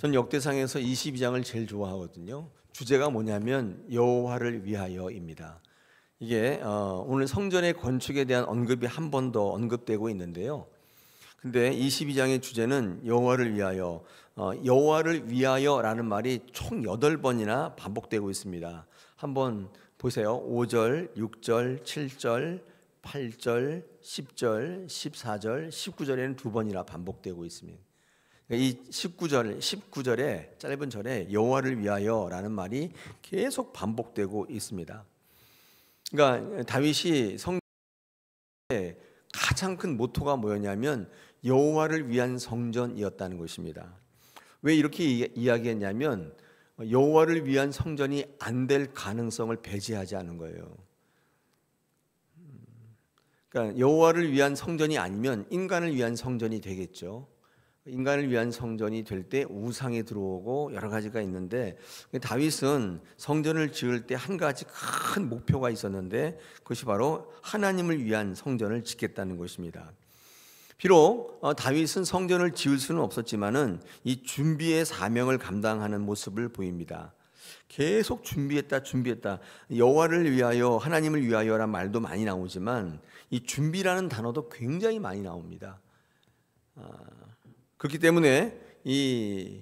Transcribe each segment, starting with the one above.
전 역대상에서 22장을 제일 좋아하거든요. 주제가 뭐냐면 여호와를 위하여입니다. 이게 오늘 성전의 건축에 대한 언급이 한 번 더 언급되고 있는데요. 근데 22장의 주제는 여호와를 위하여, 여호와를 위하여라는 말이 총 8번이나 반복되고 있습니다. 한번 보세요. 5절, 6절, 7절, 8절, 10절, 14절, 19절에는 2번이나 반복되고 있습니다. 이 19절에 짧은 절에 여호와를 위하여라는 말이 계속 반복되고 있습니다. 그러니까 다윗이 성전의 가장 큰 모토가 뭐였냐면 여호와를 위한 성전이었다는 것입니다. 왜 이렇게 이야기했냐면 여호와를 위한 성전이 안 될 가능성을 배제하지 않은 거예요. 그러니까 여호와를 위한 성전이 아니면 인간을 위한 성전이 되겠죠. 인간을 위한 성전이 될 때 우상이 들어오고 여러 가지가 있는데, 다윗은 성전을 지을 때 한 가지 큰 목표가 있었는데 그것이 바로 하나님을 위한 성전을 짓겠다는 것입니다. 비록 다윗은 성전을 지을 수는 없었지만은 이 준비의 사명을 감당하는 모습을 보입니다. 계속 준비했다. 여호와를 위하여, 하나님을 위하여란 말도 많이 나오지만 이 준비라는 단어도 굉장히 많이 나옵니다. 그렇기 때문에 이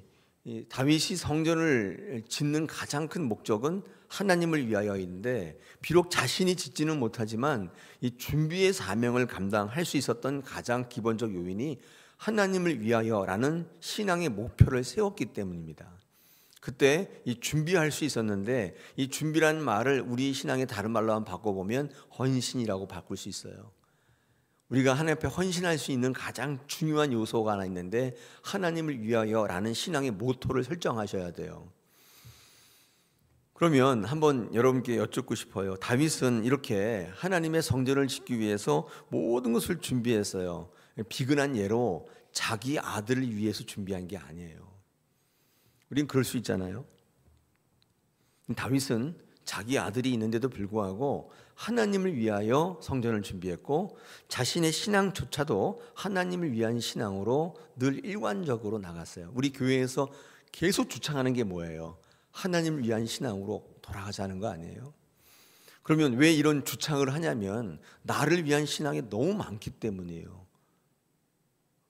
다윗이 성전을 짓는 가장 큰 목적은 하나님을 위하여인데, 비록 자신이 짓지는 못하지만 이 준비의 사명을 감당할 수 있었던 가장 기본적 요인이 하나님을 위하여라는 신앙의 목표를 세웠기 때문입니다. 그때 이 준비할 수 있었는데, 이 준비라는 말을 우리 신앙의 다른 말로 한번 바꿔보면 헌신이라고 바꿀 수 있어요. 우리가 하나님 앞에 헌신할 수 있는 가장 중요한 요소가 하나 있는데, 하나님을 위하여라는 신앙의 모토를 설정하셔야 돼요. 그러면 한번 여러분께 여쭙고 싶어요. 다윗은 이렇게 하나님의 성전을 짓기 위해서 모든 것을 준비했어요. 비근한 예로 자기 아들을 위해서 준비한 게 아니에요. 우린 그럴 수 있잖아요. 다윗은 자기 아들이 있는데도 불구하고 하나님을 위하여 성전을 준비했고, 자신의 신앙조차도 하나님을 위한 신앙으로 늘 일관적으로 나갔어요. 우리 교회에서 계속 주창하는 게 뭐예요? 하나님을 위한 신앙으로 돌아가자는 거 아니에요? 그러면 왜 이런 주창을 하냐면 나를 위한 신앙이 너무 많기 때문이에요.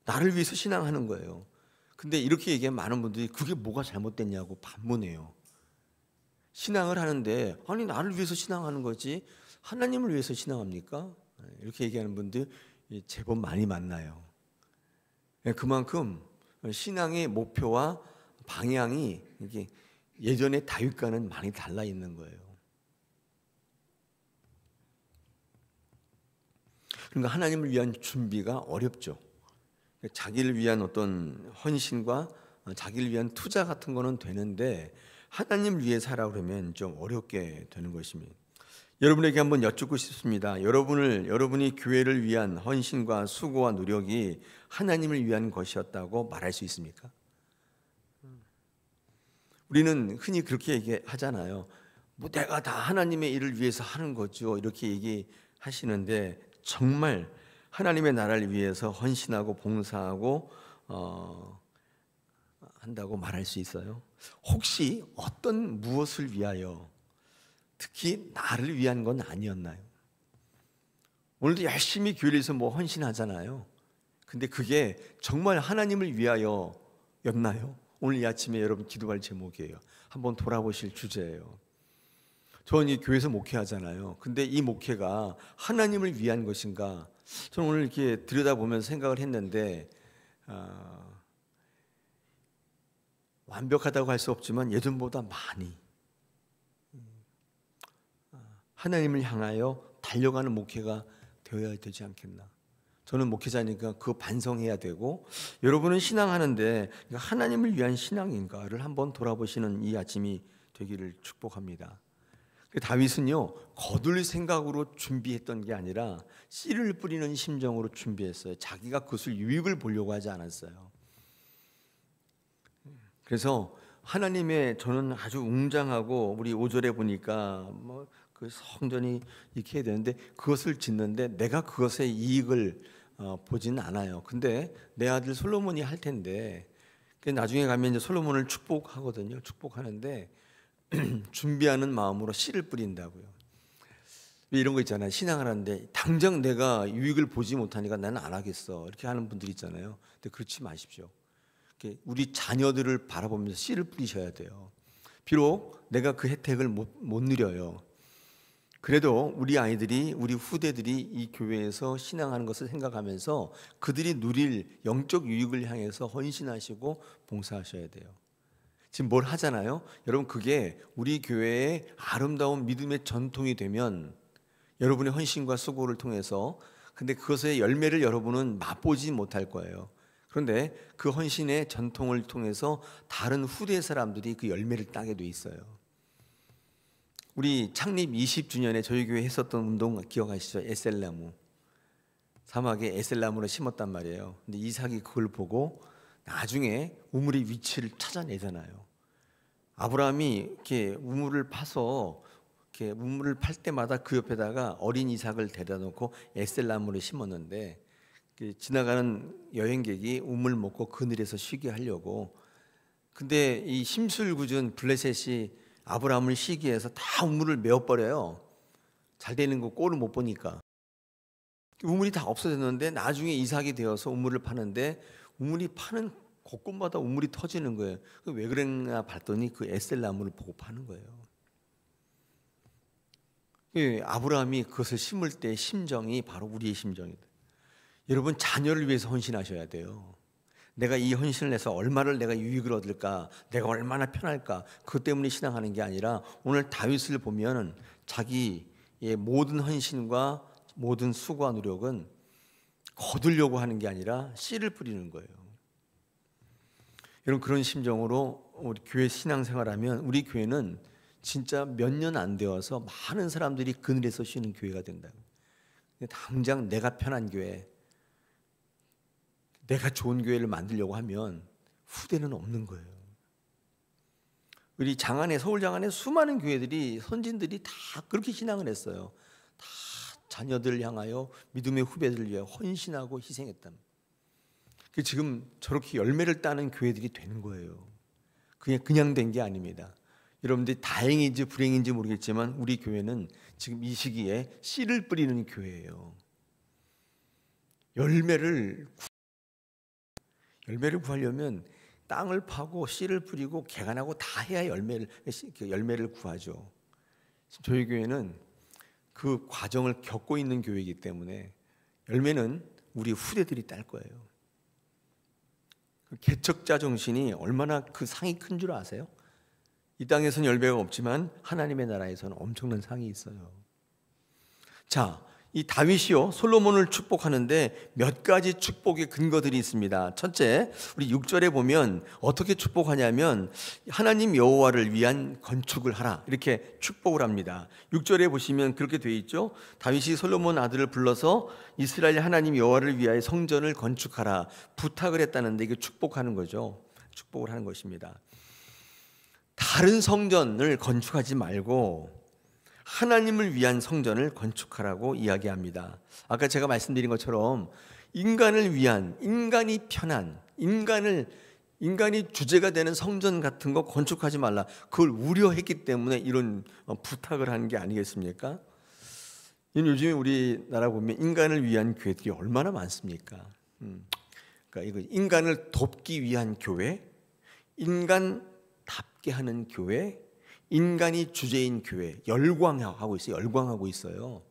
나를 위해서 신앙하는 거예요. 근데 이렇게 얘기하면 많은 분들이 그게 뭐가 잘못됐냐고 반문해요. 신앙을 하는데 아니 나를 위해서 신앙하는 거지 하나님을 위해서 신앙합니까? 이렇게 얘기하는 분들 제법 많이 만나요. 그만큼 신앙의 목표와 방향이 이게 예전의 다윗과는 많이 달라 있는 거예요. 그러니까 하나님을 위한 준비가 어렵죠. 자기를 위한 어떤 헌신과 자기를 위한 투자 같은 거는 되는데 하나님을 위해 살아 그러면 좀 어렵게 되는 것입니다. 여러분에게 한번 여쭙고 싶습니다. 여러분이 교회를 위한 헌신과 수고와 노력이 하나님을 위한 것이었다고 말할 수 있습니까? 우리는 흔히 그렇게 얘기하잖아요. 뭐 내가 다 하나님의 일을 위해서 하는 거죠. 이렇게 얘기하시는데 정말 하나님의 나라를 위해서 헌신하고 봉사하고 한다고 말할 수 있어요? 혹시 어떤 무엇을 위하여, 특히 나를 위한 건 아니었나요? 오늘도 열심히 교회에서 뭐 헌신하잖아요. 근데 그게 정말 하나님을 위하여였나요? 오늘 이 아침에 여러분 기도할 제목이에요. 한번 돌아보실 주제예요. 저는 이 교회에서 목회하잖아요. 근데 이 목회가 하나님을 위한 것인가? 저는 오늘 이렇게 들여다보면서 생각을 했는데 완벽하다고 할 수 없지만 예전보다 많이 하나님을 향하여 달려가는 목회가 되어야 되지 않겠나. 저는 목회자니까 그거 반성해야 되고, 여러분은 신앙하는데 하나님을 위한 신앙인가를 한번 돌아보시는 이 아침이 되기를 축복합니다. 다윗은요 거둘 생각으로 준비했던 게 아니라 씨를 뿌리는 심정으로 준비했어요. 자기가 그것을 유익을 보려고 하지 않았어요. 그래서 하나님의, 저는 아주 웅장하고 우리 5절에 보니까 뭐 그 성전이 이렇게 해야 되는데 그것을 짓는데 내가 그것의 이익을 보지는 않아요. 근데 내 아들 솔로몬이 할 텐데 나중에 가면 이제 솔로몬을 축복하거든요. 축복하는데 준비하는 마음으로 씨를 뿌린다고요. 이런 거 있잖아요. 신앙을 하는데 당장 내가 유익을 보지 못하니까 나는 안 하겠어. 이렇게 하는 분들 있잖아요. 근데 그렇지 마십시오. 우리 자녀들을 바라보면서 씨를 뿌리셔야 돼요. 비록 내가 그 혜택을 못 누려요. 그래도 우리 아이들이, 우리 후대들이 이 교회에서 신앙하는 것을 생각하면서 그들이 누릴 영적 유익을 향해서 헌신하시고 봉사하셔야 돼요. 지금 뭘 하잖아요. 여러분, 그게 우리 교회의 아름다운 믿음의 전통이 되면 여러분의 헌신과 수고를 통해서, 근데 그것의 열매를 여러분은 맛보지 못할 거예요. 그런데 그 헌신의 전통을 통해서 다른 후대 사람들이 그 열매를 따게 돼 있어요. 우리 창립 20주년에 저희 교회 했었던 운동 기억하시죠? 에셀나무. 사막에 에셀나무를 심었단 말이에요. 근데 이삭이 그걸 보고 나중에 우물의 위치를 찾아내잖아요. 아브라함이 이렇게 우물을 파서 이렇게 우물을 팔 때마다 그 옆에다가 어린 이삭을 데려다 놓고 에셀나무를 심었는데, 지나가는 여행객이 우물 먹고 그늘에서 쉬게 하려고. 근데 이 심술궂은 블레셋이 아브라함을 시기해서 다 우물을 메워버려요. 잘 되는 거 꼴을 못 보니까. 우물이 다 없어졌는데 나중에 이삭이 되어서 우물을 파는데 우물이 파는 곳곳마다 우물이 터지는 거예요. 왜 그랬나 봤더니 그 에셀나무를 보고 파는 거예요. 아브라함이 그것을 심을 때 심정이 바로 우리의 심정이다. 여러분, 자녀를 위해서 헌신하셔야 돼요. 내가 이 헌신을 해서 얼마를 내가 유익을 얻을까, 내가 얼마나 편할까, 그것 때문에 신앙하는 게 아니라 오늘 다윗을 보면 자기의 모든 헌신과 모든 수고와 노력은 거두려고 하는 게 아니라 씨를 뿌리는 거예요. 여러분, 그런 심정으로 우리 교회 신앙생활하면 우리 교회는 진짜 몇 년 안 되어서 많은 사람들이 그늘에서 쉬는 교회가 된다고. 당장 내가 편한 교회, 내가 좋은 교회를 만들려고 하면 후대는 없는 거예요. 우리 장안에, 서울 장안에 수많은 교회들이, 선진들이 다 그렇게 신앙을 했어요. 다 자녀들 향하여, 믿음의 후배들을 위해 헌신하고 희생했다. 지금 저렇게 열매를 따는 교회들이 되는 거예요. 그냥 된 게 아닙니다. 여러분들이 다행인지 불행인지 모르겠지만 우리 교회는 지금 이 시기에 씨를 뿌리는 교회예요. 열매를 구하려면 땅을 파고 씨를 뿌리고 개간하고 다 해야 열매를 구하죠. 저희 교회는 그 과정을 겪고 있는 교회이기 때문에 열매는 우리 후대들이 딸 거예요. 그 개척자 정신이 얼마나 그 상이 큰 줄 아세요? 이 땅에서는 열매가 없지만 하나님의 나라에서는 엄청난 상이 있어요. 자, 이 다윗이요, 솔로몬을 축복하는데 몇 가지 축복의 근거들이 있습니다. 첫째, 우리 6절에 보면 어떻게 축복하냐면 하나님 여호와를 위한 건축을 하라, 이렇게 축복을 합니다. 6절에 보시면 그렇게 되어 있죠. 다윗이 솔로몬 아들을 불러서 이스라엘 하나님 여호와를 위하여 성전을 건축하라 부탁을 했다는데, 이게 축복하는 거죠. 축복을 하는 것입니다. 다른 성전을 건축하지 말고 하나님을 위한 성전을 건축하라고 이야기합니다. 아까 제가 말씀드린 것처럼 인간을 위한, 인간이 편한, 인간이 주제가 되는 성전 같은 거 건축하지 말라, 그걸 우려했기 때문에 이런 부탁을 하는 게 아니겠습니까? 요즘에 우리나라 보면 인간을 위한 교회들이 얼마나 많습니까? 그러니까 이거 인간을 돕기 위한 교회, 인간답게 하는 교회, 인간이 주제인 교회, 열광하고 있어요.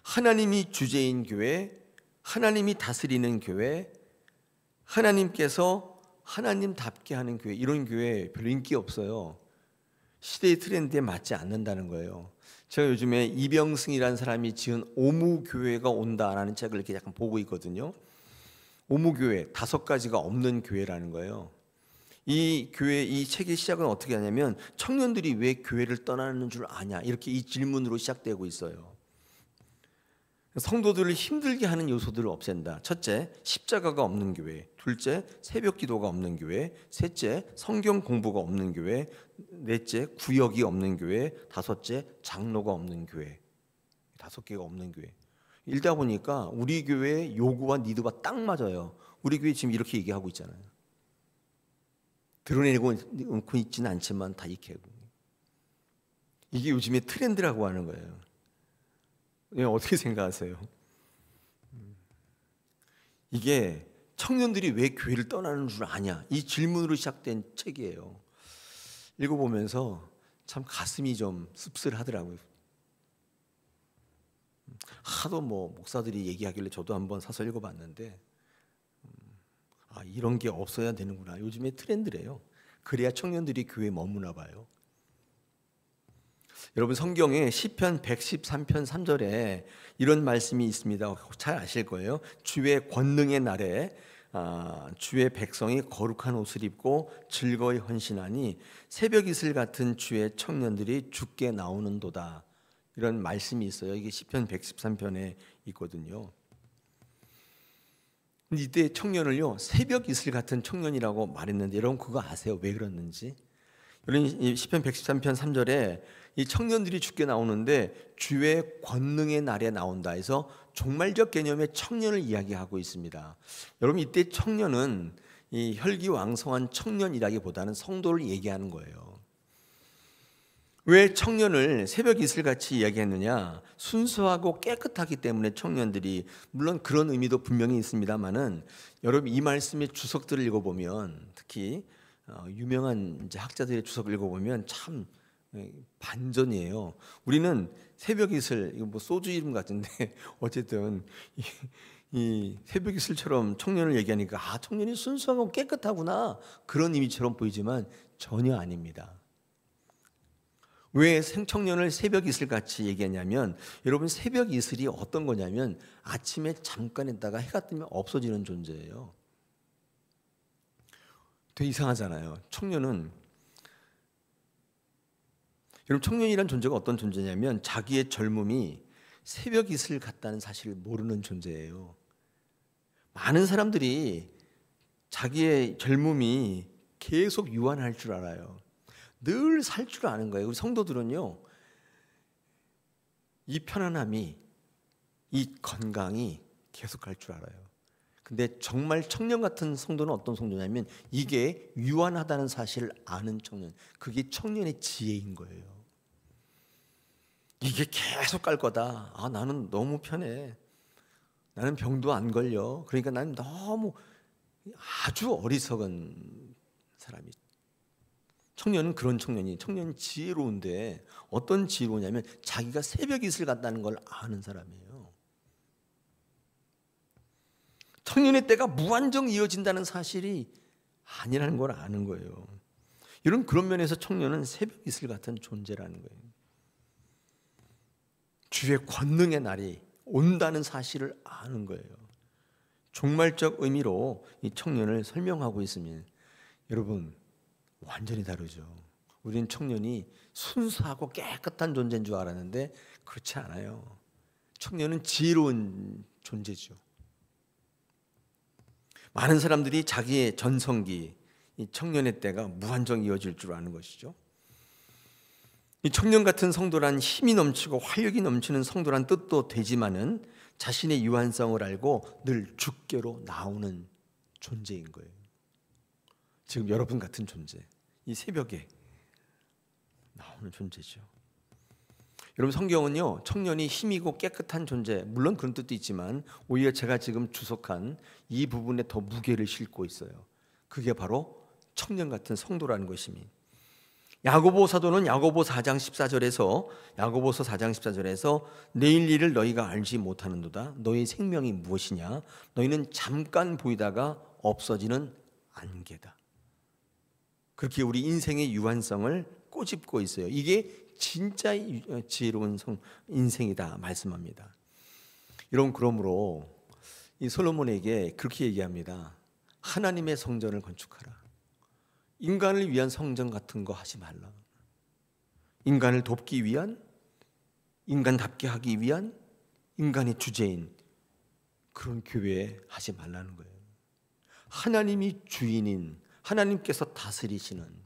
하나님이 주제인 교회, 하나님이 다스리는 교회, 하나님께서 하나님답게 하는 교회, 이런 교회 별로 인기 없어요. 시대의 트렌드에 맞지 않는다는 거예요. 제가 요즘에 이병승이라는 사람이 지은 오무교회가 온다라는 책을 이렇게 약간 보고 있거든요. 오무교회, 5가지가 없는 교회라는 거예요. 이 교회, 이 책의 시작은 어떻게 하냐면 청년들이 왜 교회를 떠나는 줄 아냐, 이렇게 이 질문으로 시작되고 있어요. 성도들을 힘들게 하는 요소들을 없앤다. 첫째, 십자가가 없는 교회. 둘째, 새벽 기도가 없는 교회. 셋째, 성경 공부가 없는 교회. 넷째, 구역이 없는 교회. 다섯째, 장로가 없는 교회. 5개가 없는 교회. 읽다 보니까 우리 교회의 요구와 니드가 딱 맞아요. 우리 교회 지금 이렇게 얘기하고 있잖아요. 드러내고 있지는 않지만 다 익히고. 이게 요즘의 트렌드라고 하는 거예요. 어떻게 생각하세요? 이게 청년들이 왜 교회를 떠나는 줄 아냐? 이 질문으로 시작된 책이에요. 읽어보면서 참 가슴이 좀 씁쓸하더라고요. 하도 목사들이 얘기하길래 저도 한번 사서 읽어봤는데 이런 게 없어야 되는구나. 요즘의 트렌드래요. 그래야 청년들이 교회에 머무나 봐요. 여러분 성경에 시편 113편 3절에 이런 말씀이 있습니다. 잘 아실 거예요. 주의 권능의 날에 주의 백성이 거룩한 옷을 입고 즐거이 헌신하니 새벽 이슬 같은 주의 청년들이 주께 나오는도다. 이런 말씀이 있어요. 이게 시편 113편에 있거든요. 근데 이때 청년을요 새벽 이슬 같은 청년이라고 말했는데 여러분 그거 아세요? 왜 그랬는지? 여러분 시편 113편 3절에 이 청년들이 주께 나오는데 주의 권능의 날에 나온다 해서 종말적 개념의 청년을 이야기하고 있습니다. 여러분 이때 청년은 이 혈기왕성한 청년이라기보다는 성도를 얘기하는 거예요. 왜 청년을 새벽 이슬같이 이야기했느냐? 순수하고 깨끗하기 때문에 청년들이, 물론 그런 의미도 분명히 있습니다만은 여러분 이 말씀의 주석들을 읽어보면 특히 유명한 학자들의 주석을 읽어보면 참 반전이에요. 우리는 새벽 이슬, 이거 소주 이름 같은데 어쨌든 이 새벽 이슬처럼 청년을 얘기하니까 청년이 순수하고 깨끗하구나 그런 의미처럼 보이지만 전혀 아닙니다. 왜 청년을 새벽 이슬 같이 얘기하냐면 여러분 새벽 이슬이 어떤 거냐면 아침에 잠깐 있다가 해가 뜨면 없어지는 존재예요. 되게 이상하잖아요. 여러분 청년이란 존재가 어떤 존재냐면 자기의 젊음이 새벽 이슬 같다는 사실을 모르는 존재예요. 많은 사람들이 자기의 젊음이 계속 유한할 줄 알아요. 늘 살 줄 아는 거예요. 우리 성도들은요 이 편안함이, 이 건강이 계속 갈 줄 알아요. 근데 정말 청년 같은 성도는 어떤 성도냐면 이게 유한하다는 사실을 아는 청년, 그게 청년의 지혜인 거예요. 이게 계속 갈 거다. 나는 너무 편해. 나는 병도 안 걸려. 그러니까 나는 너무 아주 어리석은 사람이. 청년은 그런 청년이, 청년은 지혜로운데 어떤 지혜로우냐면 자기가 새벽 이슬 같다는 걸 아는 사람이에요. 청년의 때가 무한정 이어진다는 사실이 아니라는 걸 아는 거예요. 이런 그런 면에서 청년은 새벽 이슬 같은 존재라는 거예요. 주의 권능의 날이 온다는 사실을 아는 거예요. 종말적 의미로 이 청년을 설명하고 있으면 여러분 완전히 다르죠. 우리는 청년이 순수하고 깨끗한 존재인 줄 알았는데 그렇지 않아요. 청년은 지혜로운 존재죠. 많은 사람들이 자기의 전성기, 이 청년의 때가 무한정 이어질 줄 아는 것이죠. 이 청년 같은 성도란 힘이 넘치고 활력이 넘치는 성도란 뜻도 되지만은 자신의 유한성을 알고 늘 주께로 나오는 존재인 거예요. 지금 여러분 같은 존재, 이 새벽에 나오는 존재죠. 여러분 성경은요 청년이 힘이고 깨끗한 존재, 물론 그런 뜻도 있지만 오히려 제가 지금 주석한 이 부분에 더 무게를 싣고 있어요. 그게 바로 청년 같은 성도라는 것입니다. 야고보 사도는 야고보서 4장 14절에서 내일 일을 너희가 알지 못하는도다. 너희 생명이 무엇이냐? 너희는 잠깐 보이다가 없어지는 안개다. 그렇게 우리 인생의 유한성을 꼬집고 있어요. 이게 진짜 지혜로운 인생이다 말씀합니다. 여러분 그러므로 이 솔로몬에게 그렇게 얘기합니다. 하나님의 성전을 건축하라. 인간을 위한 성전 같은 거 하지 말라. 인간을 돕기 위한, 인간답게 하기 위한 인간의 주제인 그런 교회 하지 말라는 거예요. 하나님이 주인인, 하나님께서 다스리시는,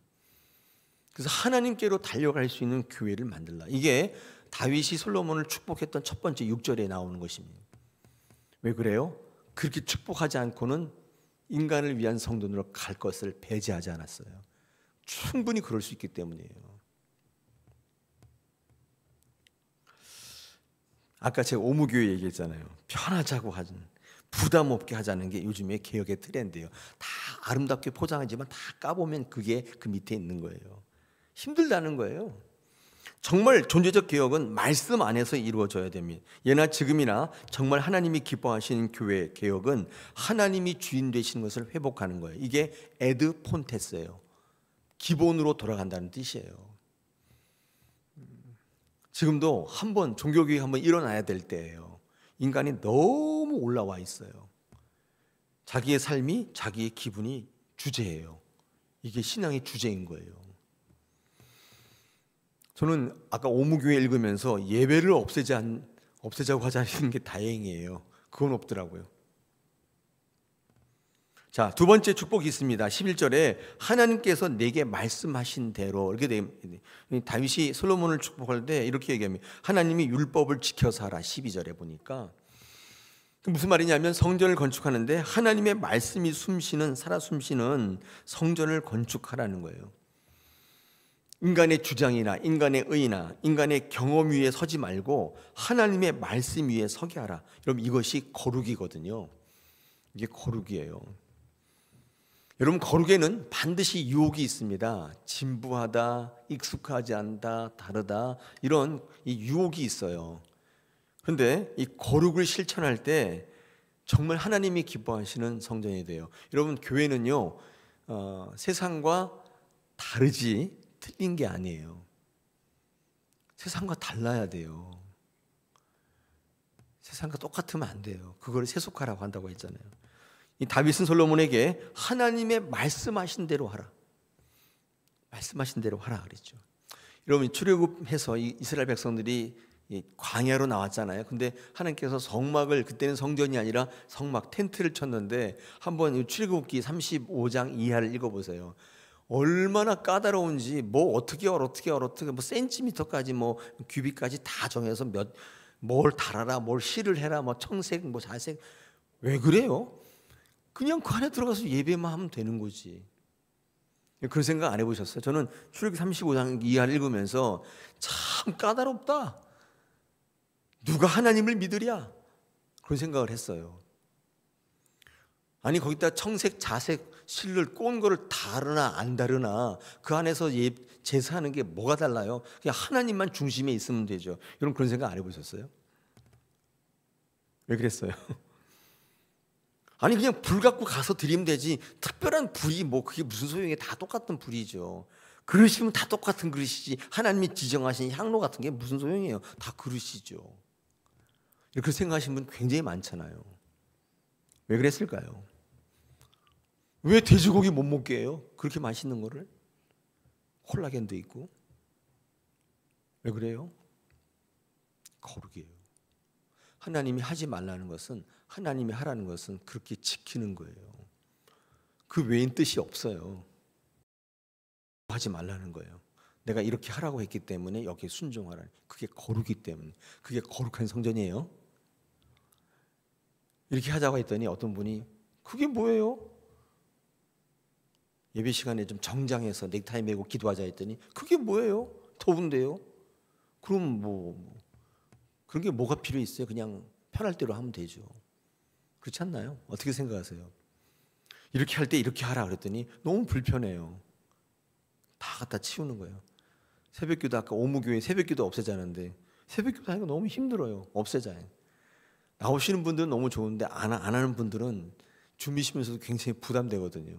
그래서 하나님께로 달려갈 수 있는 교회를 만들라. 이게 다윗이 솔로몬을 축복했던 첫 번째 6절에 나오는 것입니다. 왜 그래요? 그렇게 축복하지 않고는 인간을 위한 성전으로 갈 것을 배제하지 않았어요. 충분히 그럴 수 있기 때문이에요. 아까 제가 오무교회 얘기했잖아요. 편하자고 하는, 부담 없게 하자는 게 요즘의 개혁의 트렌드예요. 다 아름답게 포장하지만 다 까보면 그게 그 밑에 있는 거예요. 힘들다는 거예요. 정말 존재적 개혁은 말씀 안에서 이루어져야 됩니다. 예나 지금이나 정말 하나님이 기뻐하시는 교회 개혁은 하나님이 주인 되시는 것을 회복하는 거예요. 이게 에드 폰테스예요. 기본으로 돌아간다는 뜻이에요. 지금도 한번 종교개혁이 한번 일어나야 될 때예요. 인간이 너무 올라와 있어요. 자기의 삶이, 자기의 기분이 주제예요. 이게 신앙의 주제인 거예요. 저는 아까 오무교회 읽으면서 예배를 없애자고 하자는 게 다행이에요. 그건 없더라고요. 자, 두 번째 축복이 있습니다. 11절에 하나님께서 내게 말씀하신 대로, 이렇게 됩니다. 다윗이 솔로몬을 축복할 때 이렇게 얘기합니다. 하나님이 율법을 지켜서 하라. 12절에 보니까 무슨 말이냐면 성전을 건축하는데 하나님의 말씀이 살아 숨쉬는 성전을 건축하라는 거예요. 인간의 주장이나 인간의 의나 인간의 경험 위에 서지 말고 하나님의 말씀 위에 서게 하라. 여러분, 이것이 거룩이거든요. 이게 거룩이에요. 여러분, 거룩에는 반드시 유혹이 있습니다. 진부하다, 익숙하지 않다, 다르다, 이런 이 유혹이 있어요. 그런데 이 거룩을 실천할 때 정말 하나님이 기뻐하시는 성전이 돼요. 여러분, 교회는요 세상과 다르지 틀린 게 아니에요. 세상과 달라야 돼요. 세상과 똑같으면 안 돼요. 그걸 세속화라고 한다고 했잖아요. 이 다윗은 솔로몬에게 하나님의 말씀하신 대로 하라. 말씀하신 대로 하라 그랬죠. 여러분, 출애굽해서 이스라엘 백성들이 광야로 나왔잖아요. 근데 하나님께서 성막을, 그때는 성전이 아니라 성막 텐트를 쳤는데 한번 출애굽기 35장 이하를 읽어보세요. 얼마나 까다로운지, 뭐 어떻게 뭐 센티미터까지 뭐 규빗까지 다 정해서 뭘 달아라, 뭘 실을 해라, 뭐 청색, 뭐 자색. 왜 그래요? 그냥 그 안에 들어가서 예배만 하면 되는 거지. 그런 생각 안 해보셨어요? 저는 출애굽기 35장 이하를 읽으면서 참 까다롭다. 누가 하나님을 믿으랴? 그런 생각을 했어요. 아니, 거기다 청색, 자색, 실을 꼰 거를 다르나 안 다르나 그 안에서 제사하는 게 뭐가 달라요? 그냥 하나님만 중심에 있으면 되죠. 여러분, 그런 생각 안 해보셨어요? 왜 그랬어요? 아니, 그냥 불 갖고 가서 드리면 되지. 특별한 불이 뭐 그게 무슨 소용이에요? 다 똑같은 불이죠. 그릇이면 다 똑같은 그릇이지. 하나님이 지정하신 향로 같은 게 무슨 소용이에요? 다 그릇이죠. 이렇게 생각하시는 분 굉장히 많잖아요. 왜 그랬을까요? 왜 돼지고기 못 먹게 해요? 그렇게 맛있는 거를? 콜라겐도 있고. 왜 그래요? 거룩이에요. 하나님이 하지 말라는 것은, 하나님이 하라는 것은 그렇게 지키는 거예요. 그 외인 뜻이 없어요. 하지 말라는 거예요. 내가 이렇게 하라고 했기 때문에 여기에 순종하라는, 그게 거룩이기 때문에. 그게 거룩한 성전이에요. 이렇게 하자고 했더니 어떤 분이 그게 뭐예요? 예배 시간에 좀 정장해서 넥타이 메고 기도하자 했더니 그게 뭐예요? 더운데요? 그럼 뭐 그런 게 뭐가 필요 있어요? 그냥 편할 대로 하면 되죠. 그렇지 않나요? 어떻게 생각하세요? 이렇게 할 때 이렇게 하라 그랬더니 너무 불편해요. 다 갖다 치우는 거예요. 새벽기도, 아까 오무교회 새벽기도 없애자는데 새벽기도 하니까 너무 힘들어요. 없애자요. 나오시는 분들은 너무 좋은데 안 하는 분들은 주무시면서도 굉장히 부담되거든요.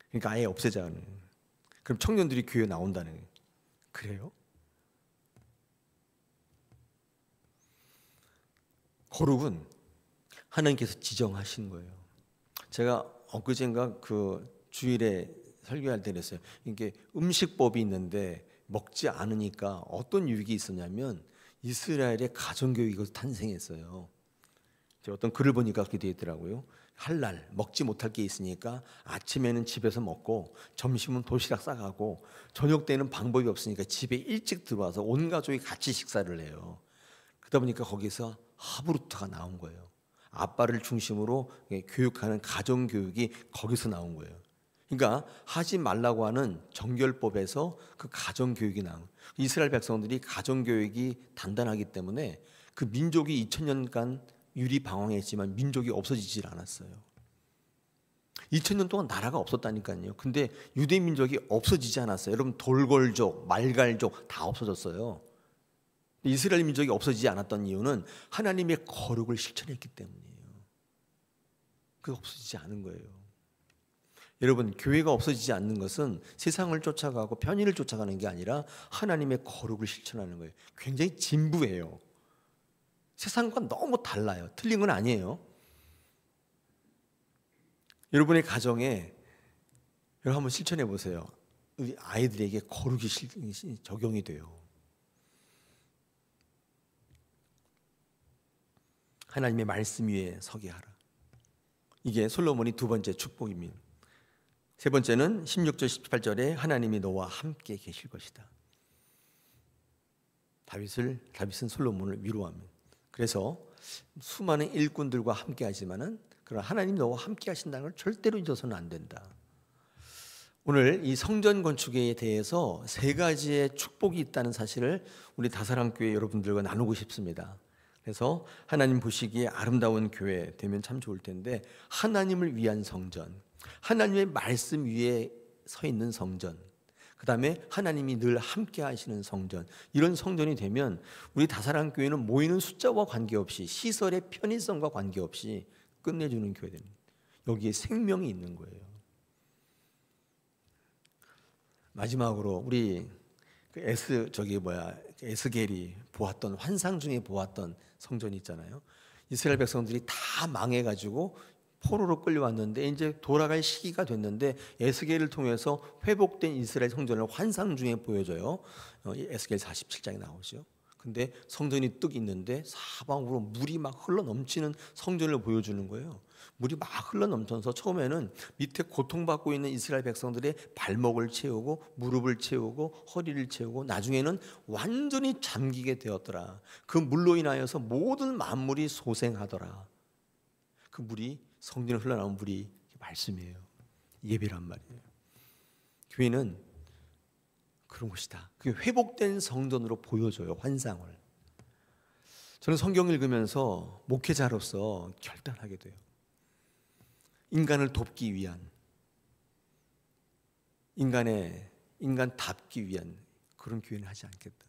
그러니까 아예 없애자는. 그럼 청년들이 교회에 나온다는 거예요. 그래요? 거룩은 하나님께서 지정하신 거예요. 제가 엊그젠가 그 주일에 설교할 때 그랬어요. 이게 음식법이 있는데 먹지 않으니까 어떤 유익이 있었냐면 이스라엘의 가정교육이 탄생했어요. 어떤 글을 보니까 그렇게 되어 있더라고요. 할날 먹지 못할 게 있으니까 아침에는 집에서 먹고 점심은 도시락 싸가고 저녁 때는 방법이 없으니까 집에 일찍 들어와서 온 가족이 같이 식사를 해요. 그러다 보니까 거기서 하브루트가 나온 거예요. 아빠를 중심으로 교육하는 가정교육이 거기서 나온 거예요. 그러니까 하지 말라고 하는 정결법에서 그 가정교육이 나온, 이스라엘 백성들이 가정교육이 단단하기 때문에 그 민족이 2000년간 유리방황했지만 민족이 없어지질 않았어요. 2000년 동안 나라가 없었다니까요. 근데 유대 민족이 없어지지 않았어요. 여러분, 돌골족, 말갈족 다 없어졌어요. 이스라엘 민족이 없어지지 않았던 이유는 하나님의 거룩을 실천했기 때문이에요. 그게 없어지지 않은 거예요. 여러분, 교회가 없어지지 않는 것은 세상을 쫓아가고 편의를 쫓아가는 게 아니라 하나님의 거룩을 실천하는 거예요. 굉장히 진부해요. 세상과 너무 달라요. 틀린 건 아니에요. 여러분의 가정에 여러분 한번 실천해 보세요. 우리 아이들에게 거룩이 적용이 돼요. 하나님의 말씀 위에 서게 하라. 이게 솔로몬이 두 번째 축복입니다. 세 번째는 16절 18절에 하나님이 너와 함께 계실 것이다. 다윗은 솔로몬을 위로합니다. 그래서 수많은 일꾼들과 함께 하지만은 그러나 하나님 너와 함께 하신다는 걸 절대로 잊어서는 안 된다. 오늘 이 성전 건축에 대해서 세 가지의 축복이 있다는 사실을 우리 다사랑교회 여러분들과 나누고 싶습니다. 그래서 하나님 보시기에 아름다운 교회 되면 참 좋을 텐데, 하나님을 위한 성전, 하나님의 말씀 위에 서 있는 성전, 그 다음에 하나님이 늘 함께 하시는 성전, 이런 성전이 되면 우리 다사랑교회는 모이는 숫자와 관계없이, 시설의 편의성과 관계없이 끝내주는 교회 됩니다. 여기에 생명이 있는 거예요. 마지막으로 우리 에스겔이 보았던, 환상 중에 보았던 성전이 있잖아요. 이스라엘 백성들이 다 망해가지고 포로로 끌려왔는데 이제 돌아갈 시기가 됐는데 에스겔을 통해서 회복된 이스라엘 성전을 환상 중에 보여줘요. 에스겔 47장에 나오죠. 근데 성전이 뚝 있는데 사방으로 물이 막 흘러 넘치는 성전을 보여주는 거예요. 물이 막 흘러 넘쳐서 처음에는 밑에 고통받고 있는 이스라엘 백성들의 발목을 채우고 무릎을 채우고 허리를 채우고 나중에는 완전히 잠기게 되었더라. 그 물로 인하여서 모든 만물이 소생하더라. 그 물이, 성전에 흘러나온 물이 말씀이에요. 예배란 말이에요. 교회는 그런 곳이다. 그게 회복된 성전으로 보여줘요, 환상을. 저는 성경 읽으면서 목회자로서 결단하게 돼요. 인간을 돕기 위한, 인간답기 위한 그런 교회는 하지 않겠다.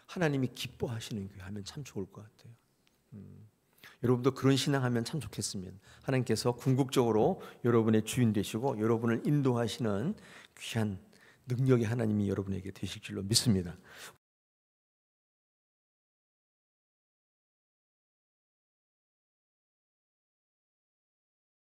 하나님이 기뻐하시는 교회 하면 참 좋을 것 같아요. 여러분도 그런 신앙하면 참 좋겠습니다. 하나님께서 궁극적으로 여러분의 주인 되시고 여러분을 인도하시는 귀한 능력의 하나님이 여러분에게 되실 줄로 믿습니다.